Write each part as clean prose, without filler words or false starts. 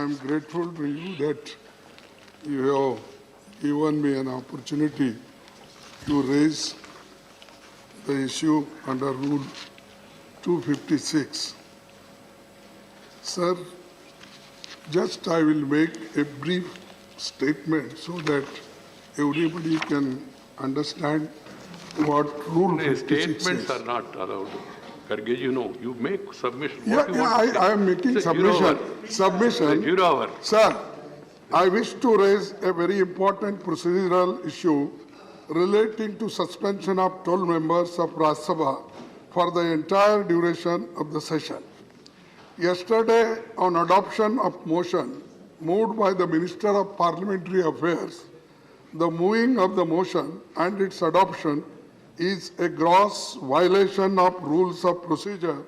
am grateful to you that you have given me an opportunity to raise the issue under Rule 256. Sir, just I will make a brief statement so that everybody can understand what Rule 56 Statements says. are not allowed. Karge, you make submission. Yeah, What you yeah, want to I am making It's a zero submission. hour. Submission. 0 hour. Sir, I wish to raise a very important procedural issue relating to suspension of 12 members of Rajya Sabha for the entire duration of the session. Yesterday, on adoption of motion moved by the Minister of Parliamentary Affairs, the moving of the motion and its adoption is a gross violation of rules of procedure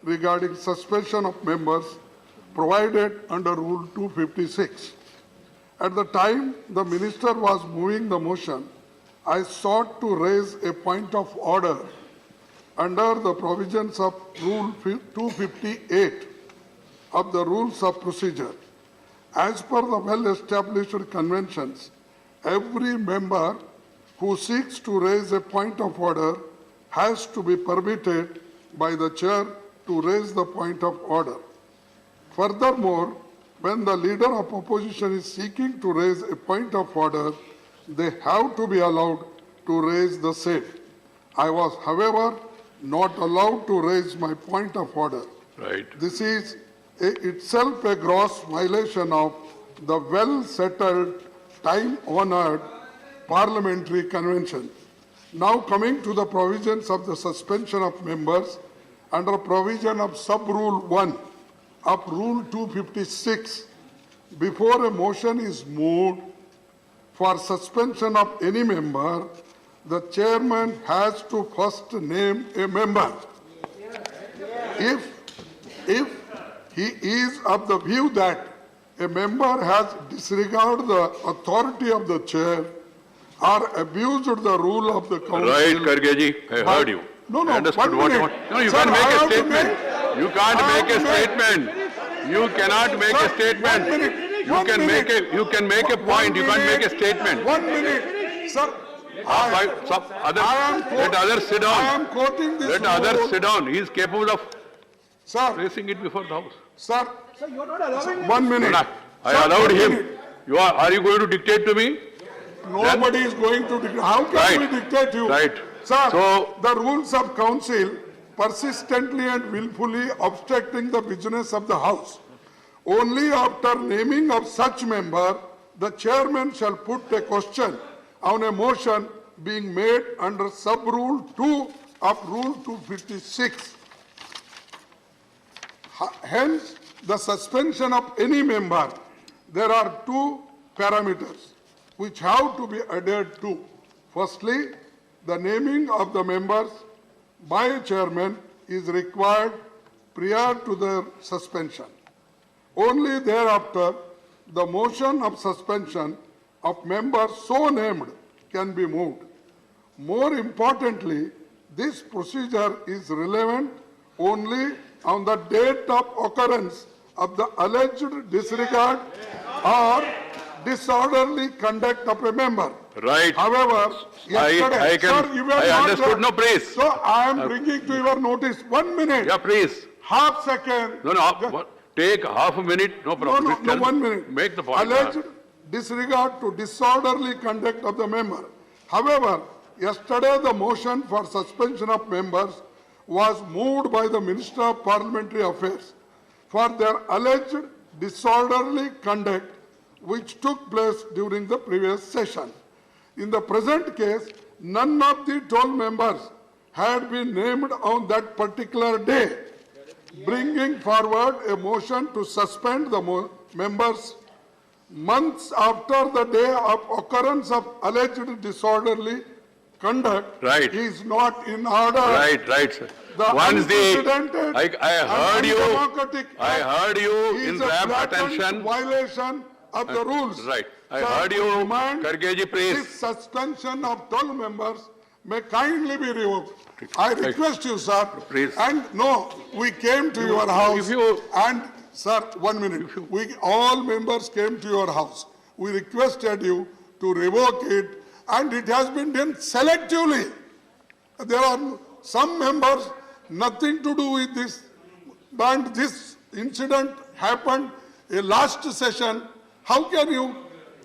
regarding suspension of members provided under Rule 256. At the time the Minister was moving the motion, I sought to raise a point of order under the provisions of Rule 258 of the Rules of Procedure. As per the well-established conventions, every member who seeks to raise a point of order has to be permitted by the chair to raise the point of order. Furthermore, when the leader of opposition is seeking to raise a point of order, they have to be allowed to raise the same. I was, however, not allowed to raise my point of order. Right. This is itself a gross violation of the well-settled, time-honored parliamentary convention. Now coming to the provisions of the suspension of members under provision of sub-rule 1 of Rule 256, before a motion is moved for suspension of any member, the chairman has to first name a member. If he is of the view that a member has disregarded the authority of the chair or abused the rule of the council. Right, Kargeji, I heard you. No, I understood what you want. No, you Sir, can't I make a have to statement. make- You can't I make a have to make- statement. You cannot make Sir, a statement. 1 minute, You 1 can make minute. a point. You can't make a statement. 1 minute, sir. I Let others sit I down. am quoting this Let others rule. sit down. He is capable of Sir, placing it before the house. sir, 1 minute. I Sir, allowed 1 him. minute. Are you going to dictate to me? Nobody is going to dictate. How can Right. we dictate you? Right. Sir, So- the rules of council persistently and willfully obstructing the business of the house. Only after naming of such member, the chairman shall put a question on a motion being made under sub-rule 2 of Rule 256. Hence, the suspension of any member, there are two parameters which have to be adhered to. Firstly, the naming of the members by a chairman is required prior to their suspension. Only thereafter, the motion of suspension of members so named can be moved. More importantly, this procedure is relevant only on the date of occurrence of the alleged disregard or disorderly conduct of a member. Right. However, yesterday, sir, you were I not understood. there. No, please. So I am bringing to your notice, 1 minute, Yeah, please. half second. No. Take half a minute. No No, problem. no, Please no, tell 1 me. minute. Make the point. Alleged disregard to disorderly conduct of the member. However, yesterday the motion for suspension of members was moved by the Minister of Parliamentary Affairs for their alleged disorderly conduct which took place during the previous session. In the present case, none of the 12 members had been named on that particular day, bringing forward a motion to suspend the members months after the day of occurrence of alleged disorderly conduct Right. is not in order. Right, sir. The Once unprecedented I heard and you. undemocratic I act heard you is in a rapt blatant attention. violation of the rules. Right. I Sir, heard you. demand Kargeji, please. This suspension of 12 members may kindly be revoked. I request you, sir. Please. And no, we came to your house if you- and Sir, 1 minute. All members came to your house. We requested you to revoke it, and it has been done selectively. There are some members, nothing to do with this, and this incident happened in last session. How can you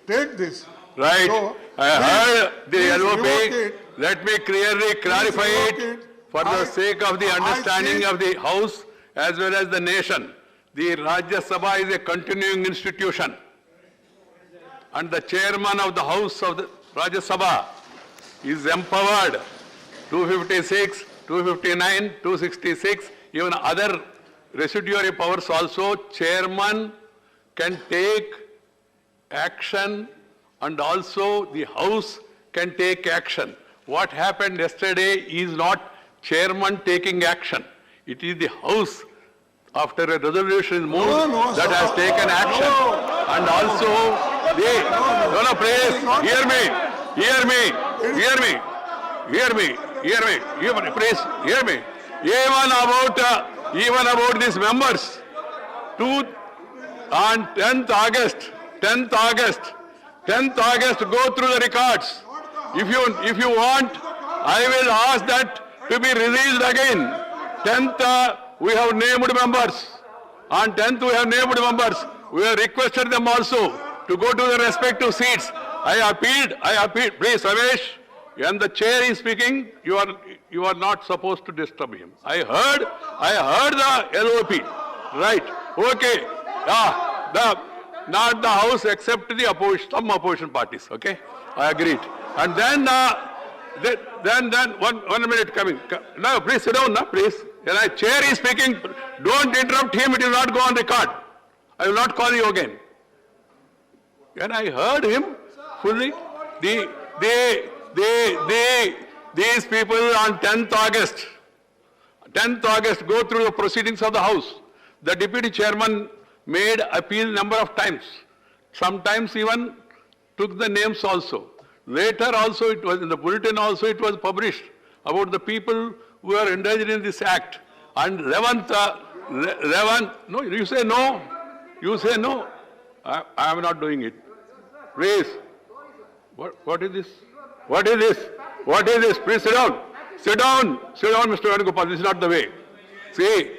take this? Right. So, I heard the please revoke LOP. it. Let me clearly clarify revoke it it. for the sake of the I understanding see- of the House as well as the nation. The Rajya Sabha is a continuing institution. And the chairman of the House of the Rajya Sabha is empowered 256, 259, 266, even other residuary powers also. Chairman can take action and also the House can take action. What happened yesterday is not chairman taking action. It is the House, after a resolution is moved, No, that sir. has taken action. And also, please, hear me, please, hear me. Even about these members, on 10th August, go through the records. If you want, I will ask that to be released again. 10th, we have named members. On 10th, we have named members. We have requested them also to go to their respective seats. I appealed. Please, Ramesh, when the chair is speaking, you are not supposed to disturb him. I heard the LOP. Right. Okay. Not the House except the opposition, some opposition parties. Okay. I agreed. And then, one minute coming. No, please sit down, no, please. When a chair is speaking, don't interrupt him. It will not go on record. I will not call you again. When I heard him fully, these people on 10th August go through the proceedings of the House. The deputy chairman made appeal number of times. Sometimes even took the names also. Later also it was in the bulletin also it was published about the people who are engaged in this act. And 11th, no, you say no. You say no. I am not doing it. Please. What is this? What is this? What is this? Please sit down. Sit down, Mr. Venugopal. This is not the way. See,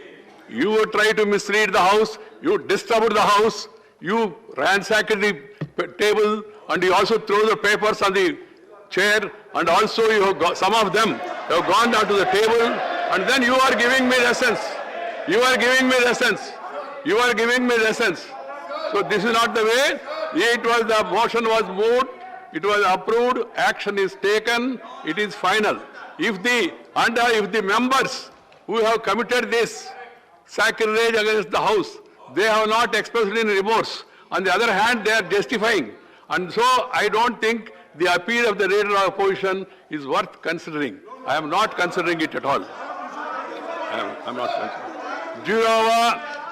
you try to mislead the House. You disturbed the House. You ransacked the table, and you also throw the papers on the chair, and also you have got, some of them have gone down to the table, and then you are giving me lessons. You are giving me lessons. So this is not the way. The motion was moved, it was approved, action is taken, it is final. If the members who have committed this sacrilege against the House, they have not expressed any remorse. On the other hand, they are justifying. And so I don't think the appeal of the leader of opposition is worth considering. I am not considering it at all. I am not considering.